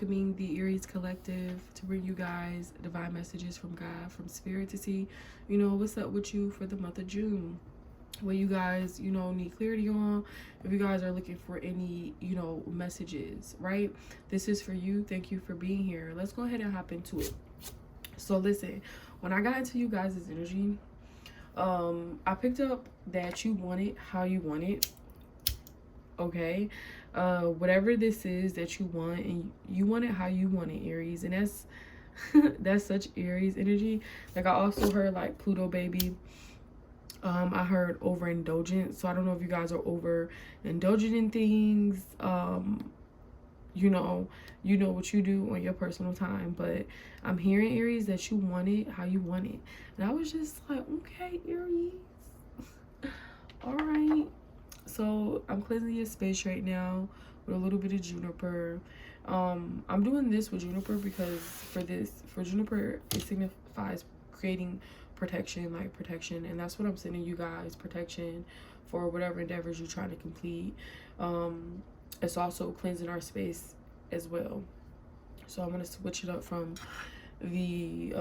welcoming the Aries collective to bring you guys divine messages from God, from Spirit, to see, you know, what's up with you for the month of June. What you guys, you know, need clarity on. If you guys are looking for any, you know, messages, right? This is for you. Thank you for being here. Let's go ahead and hop into it. So listen, when I got into you guys' energy, I picked up that you want it how you want it. Okay, whatever this is that you want, and you want it how you want it, Aries. And that's that's such Aries energy. Like, I also heard like Pluto baby. I heard overindulgent. So I don't know if you guys are overindulgent in things. You know what you do on your personal time, but I'm hearing, Aries, that you want it how you want it. And I was just like, okay, Aries. All right. So I'm cleansing your space right now with a little bit of juniper. I'm doing this with juniper because for juniper, it signifies creating protection, like protection, and that's what I'm sending you guys, protection for whatever endeavors you're trying to complete. It's also cleansing our space as well. So I'm gonna switch it up from the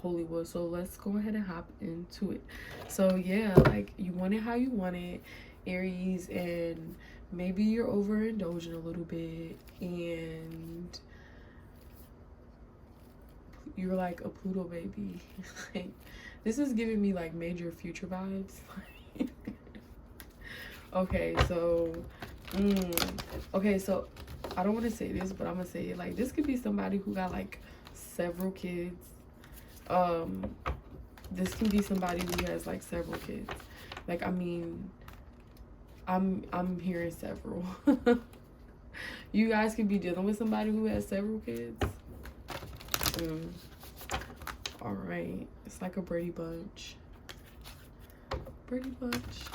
holy wood. So let's go ahead and hop into it. So yeah, like, you want it how you want it, Aries, and maybe you're overindulging a little bit, and you're like a Pluto baby. Like, this is giving me like major future vibes. Okay, so okay, so I don't want to say this, but I'm gonna say it. Like, this could be somebody who got like several kids. This can be somebody who has like several kids. Like, I mean, I'm hearing several. You guys could be dealing with somebody who has several kids. All right, it's like a Brady Bunch. Brady Bunch.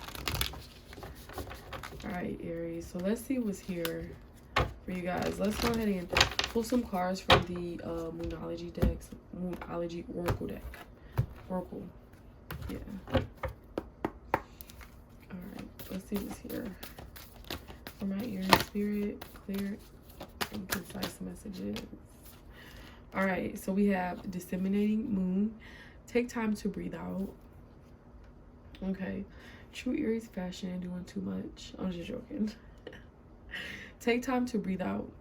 All right, Aries. So let's see what's here for you guys. Let's go ahead and pull some cards from the Moonology decks, Moonology Oracle deck. Oracle. Yeah. All right. Let's see what's here for my Aries spirit. Clear and concise messages. All right, so we have disseminating moon. Take time to breathe out. Okay. True Aries fashion, doing too much. I'm just joking. Take time to breathe out.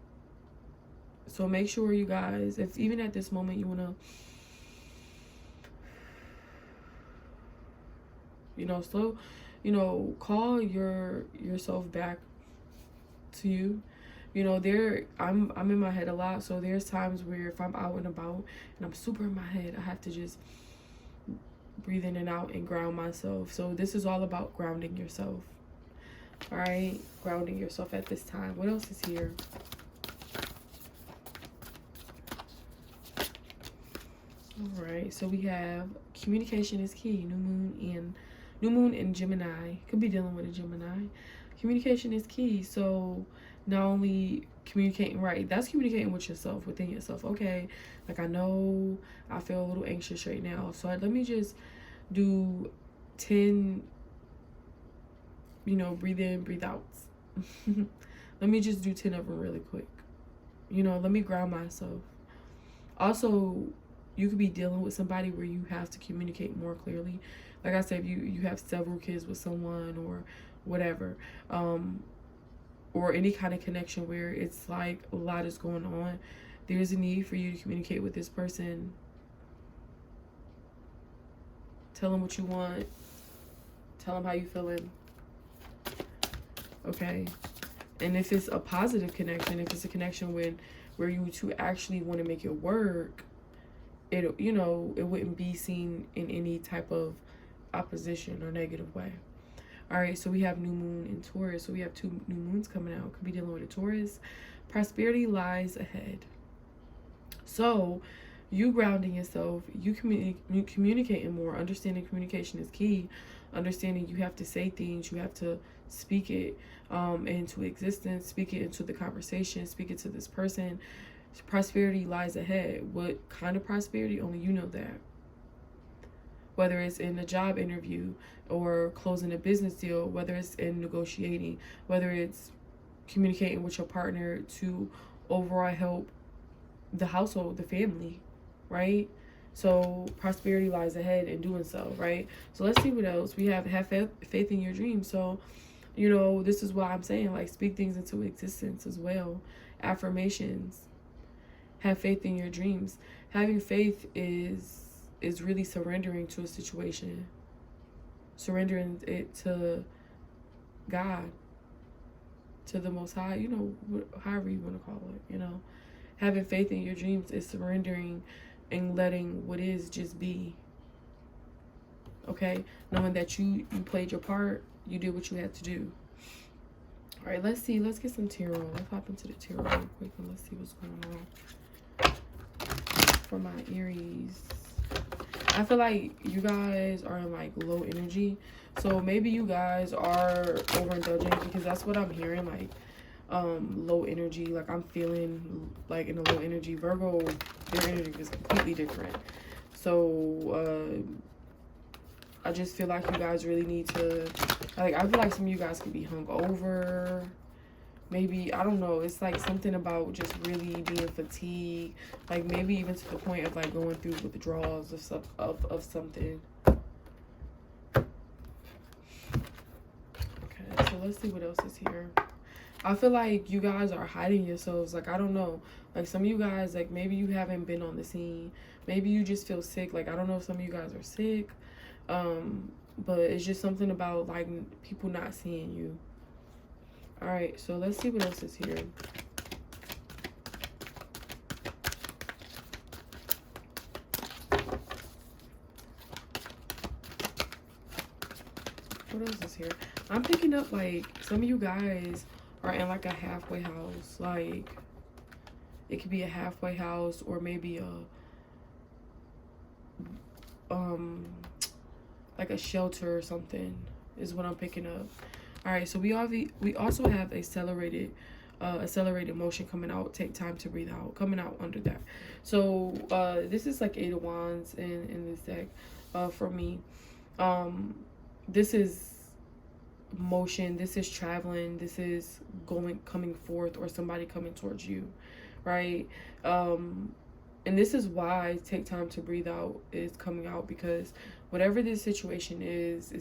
So make sure, you guys, if even at this moment you want to, you know, slow, you know, call yourself back to you. You know, I'm in my head a lot, so there's times where if I'm out and about and I'm super in my head, I have to just breathe in and out and ground myself. So this is all about grounding yourself. All right, grounding yourself at this time. What else is here? All right, so we have communication is key. New moon in Gemini. Could be dealing with a Gemini. Communication is key. So not only communicating, right, that's communicating with yourself, within yourself. Okay, like, I know I feel a little anxious right now, so let me just do 10, you know, breathe in, breathe out. Let me just do 10 of them really quick. You know, let me ground myself. Also, you could be dealing with somebody where you have to communicate more clearly. Like I said, if you have several kids with someone or whatever, or any kind of connection where it's like a lot is going on, there's a need for you to communicate with this person. Tell them what you want. Tell them how you feeling. Okay. And if it's a positive connection, if it's a connection where you two actually want to make it work, it, you know, it wouldn't be seen in any type of opposition or negative way. All right, so we have new moon in Taurus. So we have 2 new moons coming out. Could be dealing with a Taurus. Prosperity lies ahead. So you grounding yourself, you communicating more, understanding communication is key. Understanding you have to say things, you have to speak it into existence, speak it into the conversation, speak it to this person. Prosperity lies ahead. What kind of prosperity? Only you know that. Whether it's in a job interview or closing a business deal, whether it's in negotiating, whether it's communicating with your partner to overall help the household, the family, right? So prosperity lies ahead in doing so, right? So let's see what else we have. Have faith in your dreams. So, you know, this is why I'm saying, like, speak things into existence as well. Affirmations. Have faith in your dreams. Having faith is really surrendering to a situation, surrendering it to God, to the Most High, you know, however you want to call it, you know. Having faith in your dreams is surrendering and letting what is just be. Okay? Knowing that you played your part, you did what you had to do. All right, let's see. Let's get some tarot. Let's hop into the tarot real quick and let's see what's going on for my Aries. I feel like you guys are in like low energy. So maybe you guys are overindulging, because that's what I'm hearing, like low energy. Like I'm feeling like in a low energy. Virgo, their energy is completely different. So I just feel like you guys really need to, like, I feel like some of you guys could be hungover. Maybe, I don't know, it's like something about just really being fatigued, like maybe even to the point of like going through withdrawals of something. Okay, so let's see what else is here. I feel like you guys are hiding yourselves. Like, I don't know, like some of you guys, like maybe you haven't been on the scene, maybe you just feel sick. Like, I don't know if some of you guys are sick, but it's just something about like people not seeing you. All right, so let's see what else is here. What else is here? I'm picking up like some of you guys are in like a halfway house. Like, it could be a halfway house, or maybe a like a shelter or something is what I'm picking up. All right, so we also have accelerated motion coming out. Take time to breathe out, coming out under that. So this is like 8 of Wands in this deck for me. This is motion, this is traveling, this is coming forth, or somebody coming towards you, right? And this is why take time to breathe out is coming out, because whatever this situation is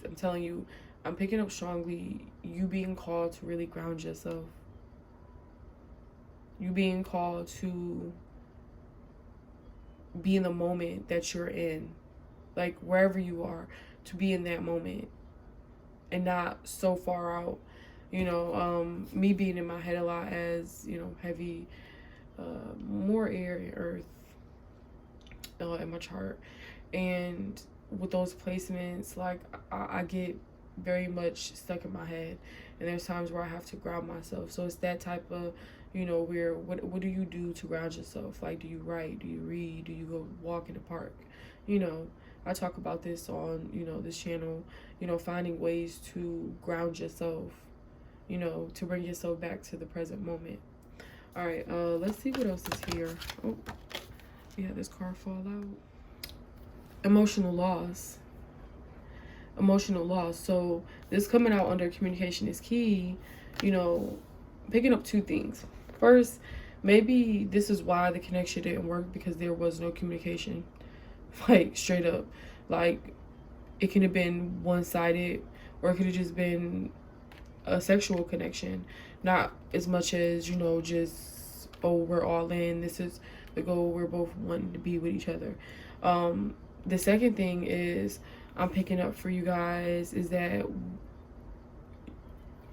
I'm telling you, I'm picking up strongly you being called to really ground yourself. You being called to be in the moment that you're in. Like, wherever you are, to be in that moment and not so far out. You know, me being in my head a lot as, you know, heavy, more air and earth in my chart. And with those placements, like, I get very much stuck in my head, and there's times where I have to ground myself. So it's that type of, you know, where what do you do to ground yourself? Like, do you write? Do you read? Do you go walk in the park? You know, I talk about this on, you know, this channel, you know, finding ways to ground yourself, you know, to bring yourself back to the present moment. All right, let's see what else is here. Oh, we had this card fall out. Emotional loss. Emotional loss. So this coming out under communication is key. You know, picking up 2 things. First, maybe this is why the connection didn't work, because there was no communication. Like, straight up. Like, it could have been one-sided, or it could have just been a sexual connection. Not as much as, you know, just, oh, we're all in, this is the goal, we're both wanting to be with each other. The second thing is I'm picking up for you guys is that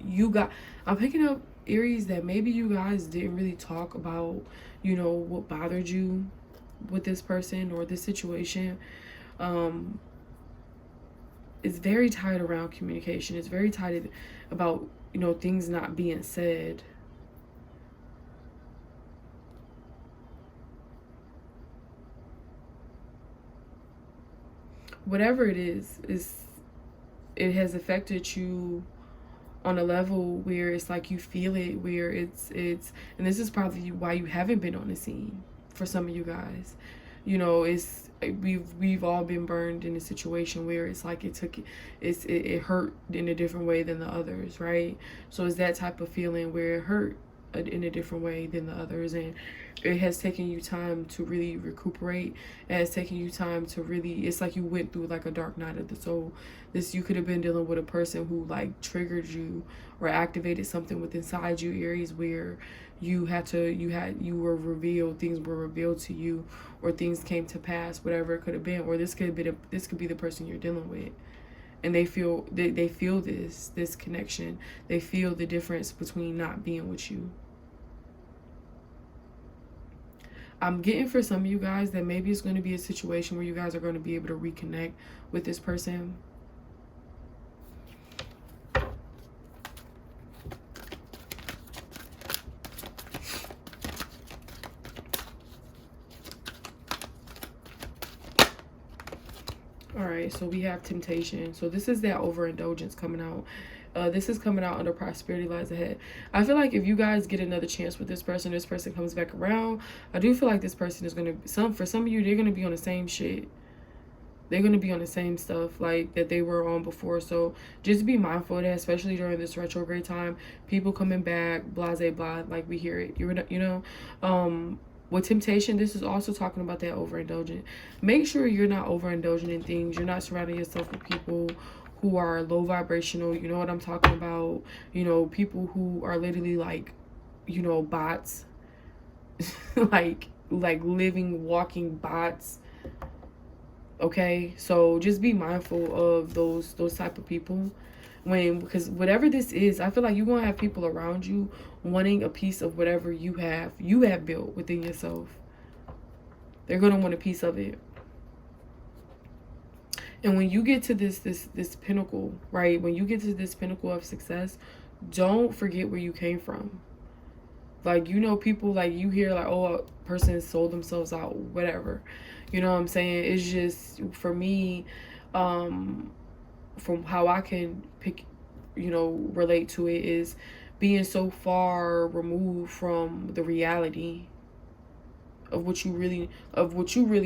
I'm picking up, Aries, that maybe you guys didn't really talk about, you know, what bothered you with this person or this situation. It's very tied around communication. It's very tied about, you know, things not being said. Whatever it is it has affected you on a level where it's like you feel it, where it's and this is probably why you haven't been on the scene for some of you guys. You know, it's we've all been burned in a situation where it's like it hurt in a different way than the others, right? So it's that type of feeling where it hurt in a different way than the others, and it has taken you time to really recuperate. It has taken you time to really, it's like you went through like a dark night of the soul. This, you could have been dealing with a person who like triggered you or activated something within inside you, Aries, where you were revealed, things were revealed to you, or things came to pass, whatever it could have been. Or this could be the person you're dealing with, and they feel this connection. They feel the difference between not being with you. I'm getting for some of you guys that maybe it's going to be a situation where you guys are going to be able to reconnect with this person. Alright, so we have temptation. So this is that overindulgence coming out. This is coming out under prosperity lies ahead. I feel like if you guys get another chance with this person comes back around, I do feel like this person is going to, for some of you, they're going to be on the same shit. They're going to be on the same stuff like that they were on before. So just be mindful of that, especially during this retrograde time. People coming back, blase blah, like we hear it. With temptation, this is also talking about that overindulgent. Make sure you're not overindulging in things. You're not surrounding yourself with people who are low vibrational. You know what I'm talking about. You know, people who are literally like, you know, bots. like living, walking bots. Okay, so just be mindful of those type of people. Because whatever this is, I feel like you're going to have people around you wanting a piece of whatever you have built within yourself. They're going to want a piece of it. And when you get to this pinnacle, right? When you get to this pinnacle of success, don't forget where you came from. Like, you know, people, like, you hear like, oh, a person sold themselves out, whatever. You know what I'm saying? It's just, for me, from how I can relate to it, is being so far removed from the reality of what you really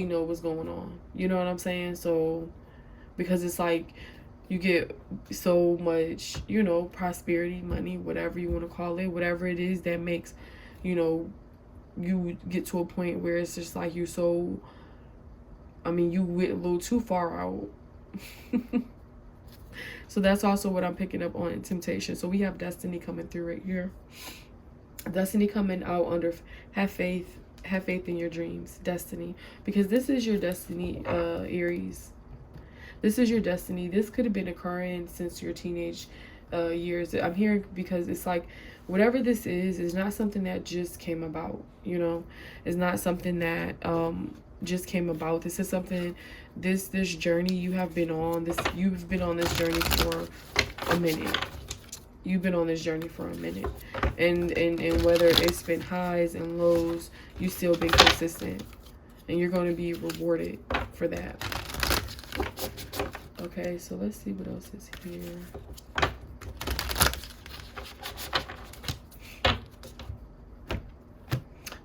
know what's going on. You know what I'm saying? So, because it's like you get so much, you know, prosperity, money, whatever you want to call it, whatever it is that makes, you know, you get to a point where it's just like you went a little too far out. So that's also what I'm picking up on temptation. So we have destiny coming through right here. Destiny coming out under have faith in your dreams. Destiny, because this is your destiny, Aries. This is your destiny. This could have been occurring since your teenage years. I'm hearing, because it's like whatever this is not something that just came about. You know, it's not something that just came about. This is something, this journey you have been on. You've been on this journey for a minute. You've been on this journey for a minute, and whether it's been highs and lows, you've still been consistent, and you're going to be rewarded for that. Okay, so let's see what else is here.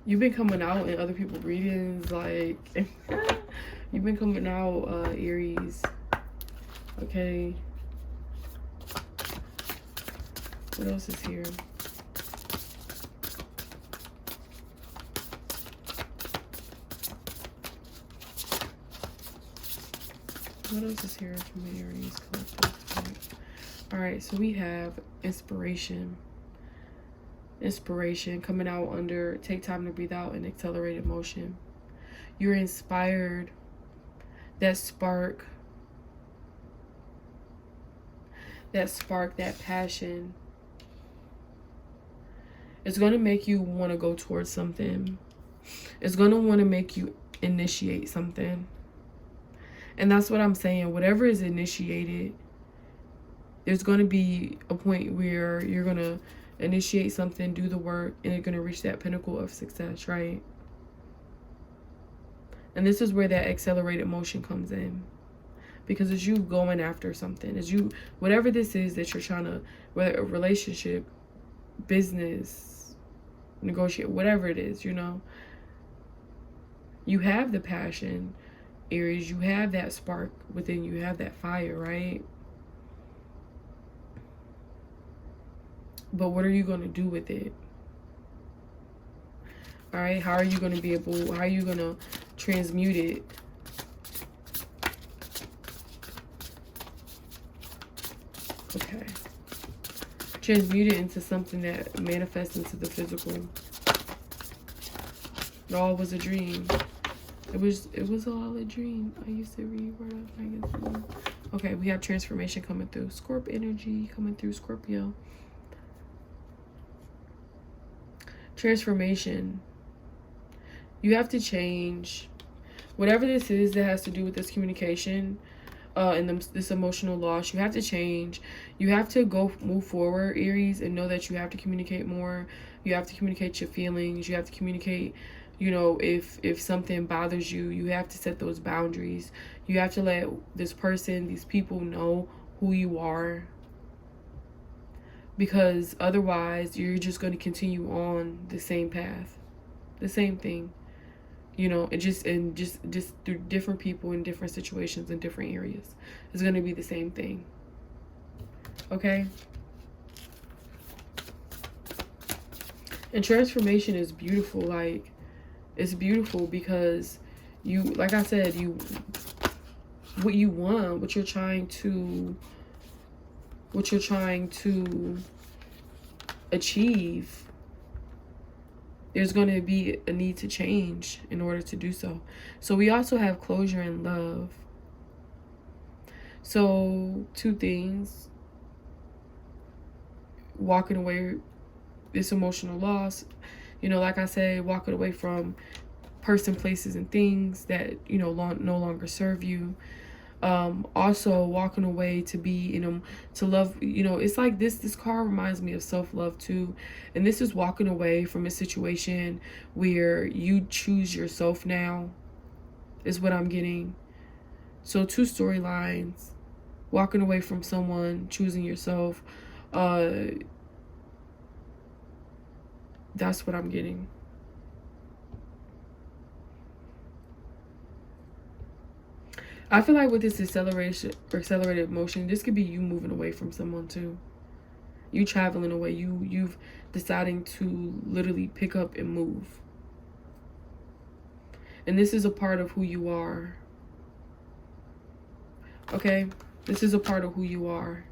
You've been coming out in other people's readings, like you've been coming out, Aries. Okay. What else is here? What else is here from the Aries collective? All right, so we have inspiration. Inspiration coming out under take time to breathe out and accelerated motion. You're inspired. That spark, that passion, it's going to make you want to go towards something. It's going to want to make you initiate something. And that's what I'm saying. Whatever is initiated, there's going to be a point where you're going to initiate something, do the work, and you're going to reach that pinnacle of success, right? And this is where that accelerated motion comes in. Because it's you going after something. It's you, whatever this is that you're trying to, whether a relationship, business, negotiate, whatever it is, you know. You have the passion, Aries. You have that spark within you. You have that fire, right? But what are you going to do with it? All right, how are you going to be able, how are you going to transmute it? Okay. Transmute it into something that manifests into the physical. It all was a dream. It was all a dream. I used to read Word Up magazine. Okay, we have transformation coming through. Scorp energy coming through, Scorpio. Transformation. You have to change. Whatever this is that has to do with this communication and this emotional loss, you have to change. You have to move forward, Aries, and know that you have to communicate more. You have to communicate your feelings. You have to communicate, you know, if something bothers you, you have to set those boundaries. You have to let this person, these people know who you are. Because otherwise, you're just going to continue on the same path. The same thing. You know, it just through different people in different situations in different areas. It's going to be the same thing. Okay? And transformation is beautiful. Like, it's beautiful because you, like I said, what you want, what you're trying to achieve, there's going to be a need to change in order to do so. So we also have closure and love. So 2 things. Walking away, this emotional loss, you know, like I said, walking away from person, places, and things that, you know, no longer serve you. Also walking away to be, you know, to love, you know, it's like this card reminds me of self-love too. And this is walking away from a situation where you choose yourself now, is what I'm getting. So 2 storylines. Walking away from someone, choosing yourself. That's what I'm getting. I feel like with this accelerated motion, this could be you moving away from someone too. You traveling away. You've deciding to literally pick up and move. And this is a part of who you are. Okay? This is a part of who you are.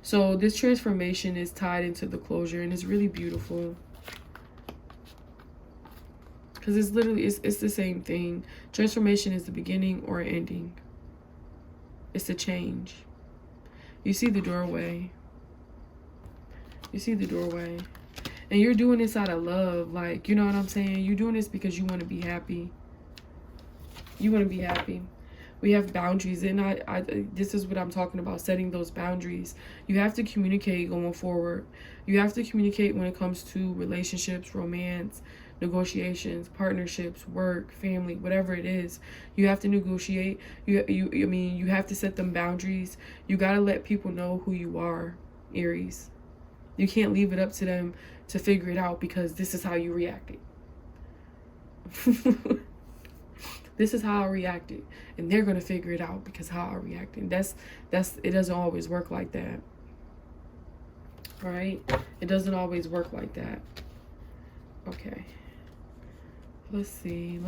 So this transformation is tied into the closure, and it's really beautiful. Because it's literally, it's the same thing. Transformation is the beginning or ending. It's a change. You see the doorway. You see the doorway. And you're doing this out of love. Like, you know what I'm saying? You're doing this because you want to be happy. You want to be happy. We have boundaries. And this is what I'm talking about, setting those boundaries. You have to communicate going forward. You have to communicate when it comes to relationships, romance, negotiations, partnerships, work, family, whatever it is. You have to negotiate. You have to set them boundaries. You got to let people know who you are, Aries. You can't leave it up to them to figure it out because this is how you reacted. This is how I reacted, and they're going to figure it out because how I reacted. It doesn't always work like that. All right? It doesn't always work like that. Okay. Let's see.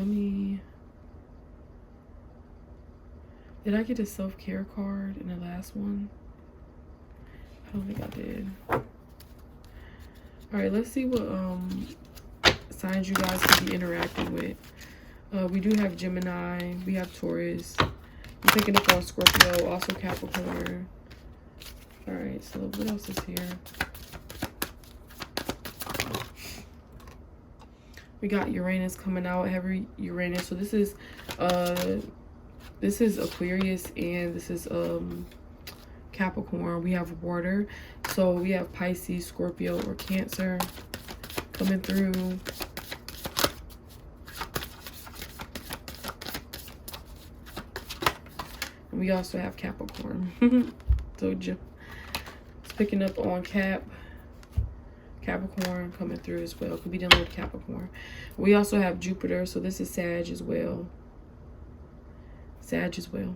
Did I get a self-care card in the last one? I don't think I did. All right, let's see what signs you guys could be interacting with. We do have Gemini. We have Taurus. I'm picking up on Scorpio, also Capricorn. All right, so what else is here? We got Uranus coming out, heavy Uranus. So this is Aquarius and this is Capricorn. We have water. So we have Pisces, Scorpio, or Cancer coming through. And we also have Capricorn. So just picking up on Capricorn coming through as well. Could be dealing with Capricorn. We also have Jupiter, so this is Sag as well. Sag as well.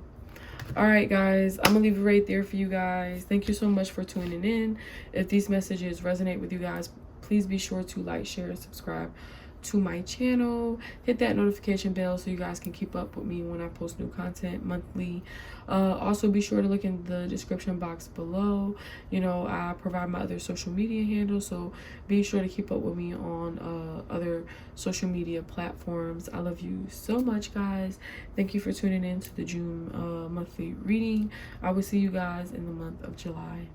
All right, guys, I'm gonna leave it right there for you guys. Thank you so much for tuning in. If these messages resonate with you guys, please be sure to like, share, and subscribe to my channel, hit that notification bell so you guys can keep up with me when I post new content monthly. Also be sure to look in the description box below. You know, I provide my other social media handles, so be sure to keep up with me on other social media platforms. I love you so much, guys. Thank you for tuning in to the June monthly reading. I will see you guys in the month of July.